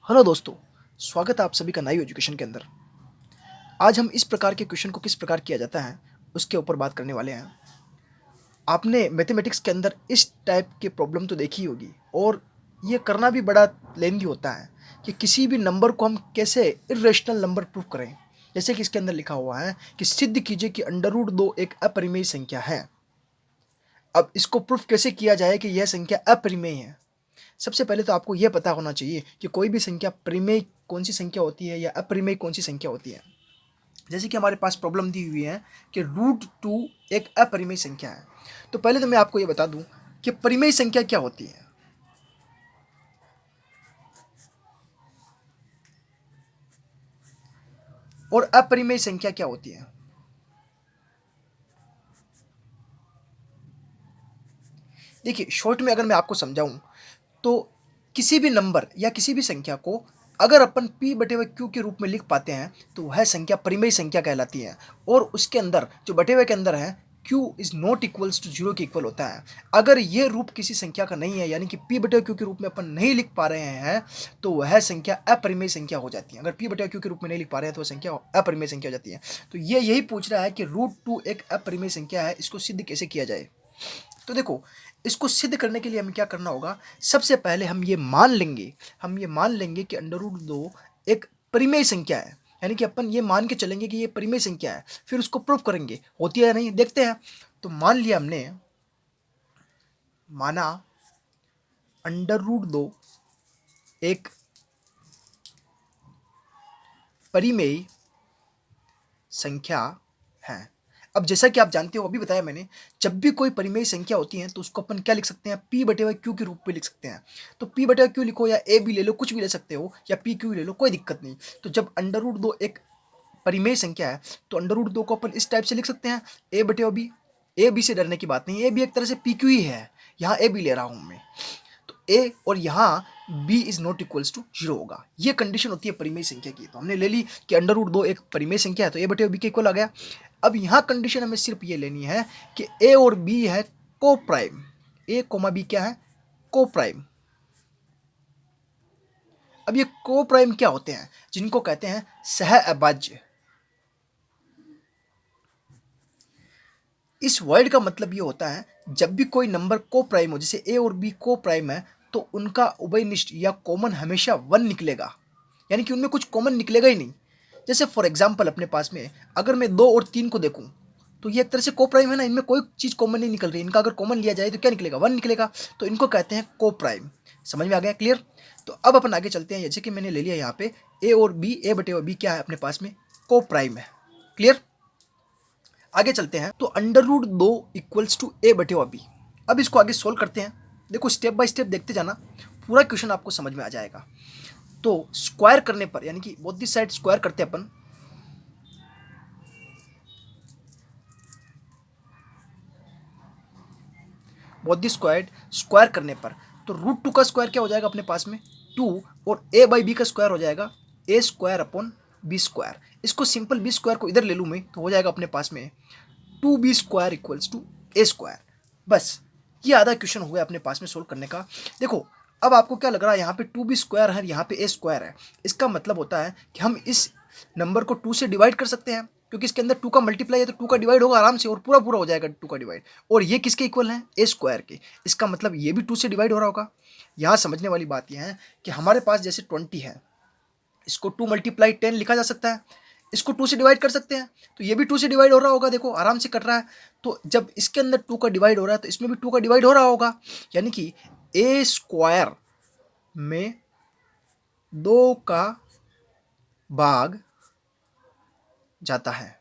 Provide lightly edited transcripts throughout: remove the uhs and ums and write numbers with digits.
Hello दोस्तों, स्वागत है आप सभी का नई एजुकेशन के अंदर। आज हम इस प्रकार के क्वेश्चन को किस प्रकार किया जाता है, उसके ऊपर बात करने वाले हैं। आपने मैथमेटिक्स के अंदर इस टाइप की प्रॉब्लम तो देखी होगी और ये करना भी बड़ा लेंदी होता है कि किसी भी नंबर को हम कैसे इर्रेशनल नंबर प्रूव करें। जैसे कि इसके अंदर लिखा हुआ है कि सिद्ध कीजिए कि अंडर रूट 2 एक अपरिमेय संख्या है। अब इसको प्रूफ कैसे किया जाए कि यह संख्या अपरिमेय है। सबसे पहले तो आपको यह पता होना चाहिए कि कोई भी संख्या परिमेय कौन सी संख्या होती है या अपरिमेय कौन सी संख्या होती है। जैसे कि हमारे पास प्रॉब्लम दी हुई है कि √2 एक अपरिमेय संख्या है। तो पहले तो मैं आपको ये बता दूं कि परिमेय संख्या क्या होती है और अपरिमेय संख्या क्या होती है। देखिए, शॉर्ट में अगर मैं आपको समझाऊं तो किसी भी नंबर या किसी भी संख्या को अगर अपन p/q के रूप में लिख पाते हैं तो वह संख्या परिमेय संख्या कहलाती है। और उसके अंदर जो बटे हुए के अंदर है q is not equals to 0 के इक्वल होता है। अगर ये रूप किसी संख्या का नहीं है, यानी कि p/q के रूप में अपन नहीं लिख पा रहे हैं, तो वह संख्या अपरिमेय संख्या हो जाती है। अगर p/q के रूप में नहीं लिख पा रहे हैं तो वह संख्या अपरिमेय संख्या हो जाती है। तो ये यही पूछ रहा है कि √2 एक अपरिमेय संख्या है, इसको सिद्ध कैसे किया जाए। तो देखो, इसको सिद्ध करने के लिए हमें क्या करना होगा। सबसे पहले हम ये मान लेंगे कि अंडर रूट 2 एक परिमेय संख्या है, यानी कि अपन ये मान के चलेंगे कि ये परिमेय संख्या है। फिर उसको प्रूव करेंगे होती है या नहीं, देखते हैं। तो मान लिया हमने, माना अंडर रूट 2 एक परिमेय संख्या है। अब जैसा कि आप जानते हो, अभी बताया मैंने, जब भी कोई परिमेय संख्या होती है तो उसको अपन क्या लिख सकते हैं, p/q के रूप में लिख सकते हैं। तो p/q लिखो या a भी ले लो, कुछ भी ले सकते हो, या pq ले लो, कोई दिक्कत नहीं। तो जब अंडर रूट 2 एक परिमेय संख्या है तो अंडर रूट 2 को अपन इस टाइप से लिख सकते हैं, a/b। ए बी से डरने की बात नहीं, ए बी एक तरह से pq ही है, यहाँ ए बी ले रहा हूँ मैं। तो ए और यहाँ b is not equals to 0 होगा। ये कंडीशन होती है परिमेय संख्या की। तो हमने ले ली कि अंडर रूट 2 एक परिमेय संख्या है, तो a/b के इक्वल आ गया। अब यहाँ कंडीशन हमें सिर्फ ये लेनी है कि ए और बी है को प्राइम। ए कोमा बी क्या है, को प्राइम। अब ये को प्राइम क्या होते हैं, जिनको कहते हैं सह अभाज्य। इस वर्ड का मतलब ये होता है, जब भी कोई नंबर को प्राइम हो, जैसे ए और बी को प्राइम है, तो उनका उभयनिष्ठ या कॉमन हमेशा 1 निकलेगा, यानी कि उनमें कुछ कॉमन निकलेगा ही नहीं। जैसे फॉर एग्जाम्पल अपने पास में अगर मैं 2 और 3 को देखूं, तो ये एक तरह से को प्राइम है ना, इनमें कोई चीज़ कॉमन नहीं निकल रही। इनका अगर कॉमन लिया जाए तो क्या निकलेगा, 1 निकलेगा। तो इनको कहते हैं को प्राइम। समझ में आ गया, क्लियर। तो अब अपन आगे चलते हैं। जैसे कि मैंने ले लिया यहाँ पे ए और बी, a/b क्या है अपने पास में, को प्राइम है, क्लियर। आगे चलते हैं। तो under root 2 equals to a/b। अब इसको आगे सोल्व करते हैं। देखो, स्टेप बाय स्टेप देखते जाना, पूरा क्वेश्चन आपको समझ में आ जाएगा। तो स्क्वायर करने पर, यानी कि बोथ दी साइड स्क्वायर करते हैं अपन। बोथ दी स्क्वायर स्क्वायर करने पर तो √2 का स्क्वायर क्या हो जाएगा अपने पास में, 2। और a/b का स्क्वायर हो जाएगा a² / b²। इसको सिंपल b² को इधर ले लूँ मैं, तो हो जाएगा अपने पास में 2b² इक्वल्स टू a²। बस, ये आधा क्वेश्चन हो गया अपने पास में सोल्व करने का। देखो, अब आपको क्या लग रहा है, यहाँ पे 2b² है, यहाँ पे a² है। इसका मतलब होता है कि हम इस नंबर को 2 से डिवाइड कर सकते हैं, क्योंकि इसके अंदर 2 का मल्टीप्लाई है तो 2 का डिवाइड होगा आराम से, और पूरा पूरा हो जाएगा 2 का डिवाइड। और ये किसके इक्वल है, a² के। इसका मतलब ये भी 2 से डिवाइड हो रहा होगा। यहाँ समझने वाली बात यह है कि हमारे पास जैसे 20 है, इसको 2 × 10 लिखा जा सकता है, इसको 2 से डिवाइड कर सकते हैं, तो ये भी 2 से डिवाइड हो रहा होगा। देखो, आराम से कट रहा है। तो जब इसके अंदर 2 का डिवाइड हो रहा है तो इसमें भी 2 का डिवाइड हो रहा होगा, यानी कि a² में 2 का भाग जाता है।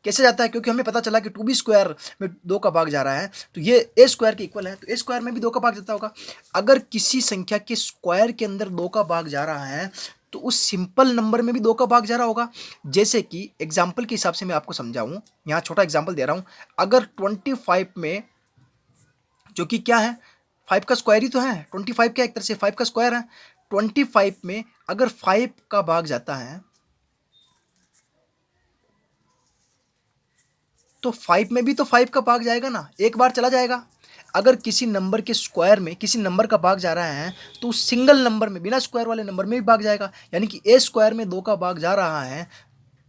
कैसे जाता है, क्योंकि हमें पता चला कि 2b² में 2 का भाग जा रहा है, तो ये a² के इक्वल है, तो a² में भी 2 का भाग जाता होगा। अगर किसी संख्या के स्क्वायर के अंदर 2 का भाग जा रहा है तो उस सिंपल नंबर में भी 2 का भाग जा रहा होगा। जैसे कि एग्जाम्पल के हिसाब से मैं आपको समझाऊं, यहाँ छोटा एग्जाम्पल दे रहा हूं। अगर 25 में, जो कि क्या है, 5 का स्क्वायर ही तो है, 25 क्या एक तरह से 5 का स्क्वायर है। 25 में अगर 5 का भाग जाता है तो 5 में भी तो 5 का भाग जाएगा ना, एक बार चला जाएगा। अगर किसी नंबर के स्क्वायर में किसी नंबर का भाग जा रहा है तो उस सिंगल नंबर में बिना स्क्वायर वाले नंबर में भी भाग जाएगा। यानी कि ए स्क्वायर में 2 का भाग जा रहा है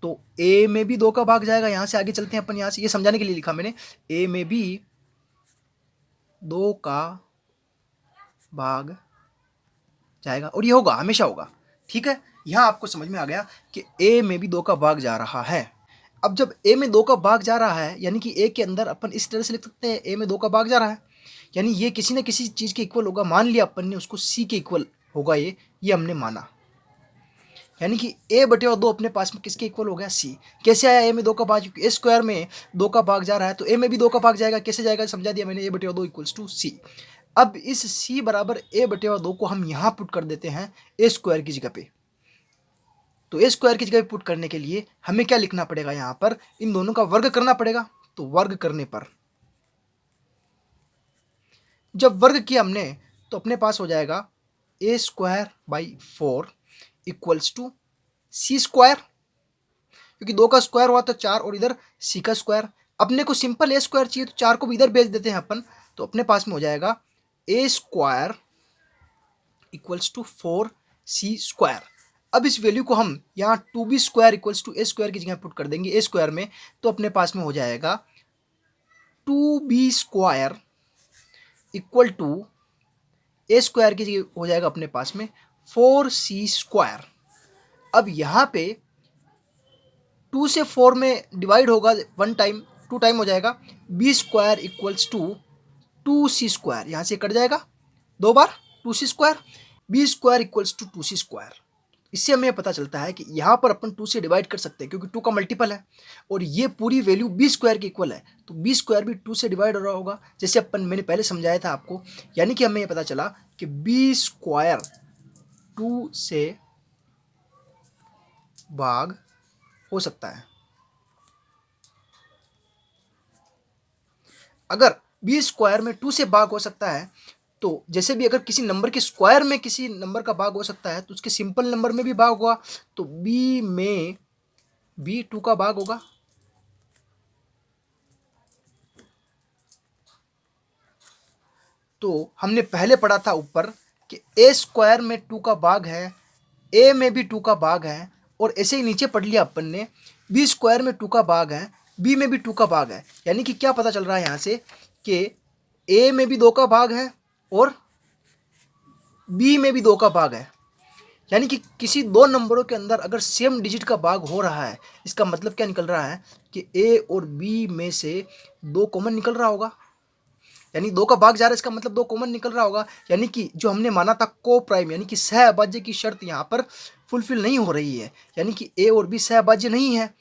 तो ए में भी 2 का भाग जाएगा। यहाँ से आगे चलते हैं अपन, यहाँ से ये समझाने के लिए लिखा मैंने, ए में भी 2 का भाग जाएगा और ये होगा, हमेशा होगा। ठीक है, यहाँ आपको समझ में आ गया कि ए में भी 2 का भाग जा रहा है। अब जब ए में 2 का भाग जा रहा है यानी कि ए के अंदर अपन इस तरह से लिख सकते हैं, ए में 2 का भाग जा रहा है यानी ये किसी न किसी चीज़ के इक्वल होगा। मान लिया अपन ने उसको सी के इक्वल होगा, ये हमने माना। यानी कि ए बटे 2 अपने पास में किसके इक्वल हो गया, सी। कैसे आया ए में 2 का भाग, क्योंकि ए स्क्वायर में 2 का भाग जा रहा है तो ए में भी 2 का भाग जाएगा। कैसे जाएगा समझा दिया मैंने, ए बटे 2 इक्वल्स टू सी। अब इस सी बराबर ए बटे 2 को हम यहाँ पुट कर देते हैं ए स्क्वायर की जगह पे। तो ए स्क्वायर की जगह पे पुट करने के लिए हमें क्या लिखना पड़ेगा, यहाँ पर इन दोनों का वर्ग करना पड़ेगा। तो वर्ग करने पर जब वर्ग किया हमने तो अपने पास हो जाएगा A square by 4 equals to C square, क्योंकि 2 का स्क्वायर हुआ तो 4 और इधर सी का स्क्वायर। अपने को सिंपल ए स्क्वायर चाहिए तो 4 को भी इधर भेज देते हैं अपन। तो अपने पास में हो जाएगा A square equals to 4 C square. अब इस वैल्यू को हम यहाँ 2b square equals to A square की जगह पुट कर देंगे ए स्क्वायर में। तो अपने पास में हो जाएगा 2b square equal to A square की जगह हो जाएगा अपने पास में 4c स्क्वायर। अब यहाँ पे 2 से 4 में डिवाइड होगा 1 टाइम, 2 टाइम हो जाएगा b square equals to 2c square. यहाँ से कट जाएगा 2 बार 2c square, b square equals to 2c square. इससे हमें पता चलता है कि यहाँ पर अपन 2 से डिवाइड कर सकते हैं क्योंकि 2 का मल्टीपल है और ये पूरी वैल्यू b स्क्वायर के इक्वल है। तो b स्क्वायर भी 2 से डिवाइड हो रहा होगा, जैसे मैंने पहले समझाया था आपको। यानी कि हमें ये पता चला कि b स्क्वायर 2 से भाग हो सकता है। अगर b स्क्वायर में 2 से भाग हो सकता है तो जैसे भी अगर किसी नंबर के स्क्वायर में किसी नंबर का भाग हो सकता है तो उसके सिंपल नंबर में भी भाग होगा। तो b में भी 2 का भाग होगा। तो हमने पहले पढ़ा था ऊपर कि ए स्क्वायर में 2 का भाग है, ए में भी 2 का भाग है, और ऐसे ही नीचे पढ़ लिया अपन ने बी स्क्वायर में 2 का भाग है, बी में भी 2 का भाग है। यानी कि क्या पता चल रहा है यहाँ से कि ए में भी 2 का भाग है और बी में भी 2 का भाग है। यानी कि किसी दो नंबरों के अंदर अगर सेम डिजिट का भाग हो रहा है, इसका मतलब क्या निकल रहा है कि ए और बी में से 2 कॉमन निकल रहा होगा। यानी 2 का भाग जा रहा है, इसका मतलब 2 कॉमन निकल रहा होगा। यानी कि जो हमने माना था को प्राइम यानी कि सहअभाज्य की शर्त यहाँ पर फुलफिल नहीं हो रही है। यानी कि ए और बी सहअभाज्य नहीं है।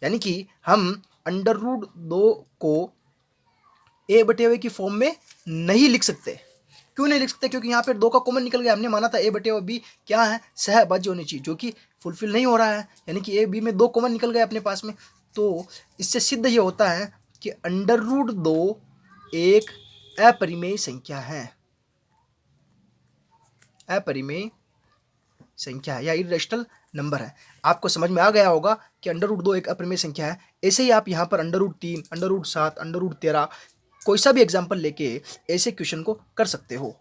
यानी कि हम √2 को ए बटे हुए की फॉर्म में नहीं लिख सकते। क्यों नहीं लिख सकते? क्योंकि यहाँ पे 2 का कॉमन निकल गया। हमने माना था ए बटे हुए बी क्या है, सहअभाज्य होनी चाहिए, जो कि फुलफिल नहीं हो रहा है। यानी कि ए बी में 2 कॉमन निकल गए अपने पास में। तो इससे सिद्ध ये होता है कि √2 एक अपरिमेय संख्या है, अपरिमेय संख्या है या इर्रेशनल नंबर है। आपको समझ में आ गया होगा कि √2 एक अपरिमेय संख्या है। ऐसे ही आप यहाँ पर √3, √7, √13 कोई सा भी एग्जाम्पल लेके ऐसे क्वेश्चन को कर सकते हो।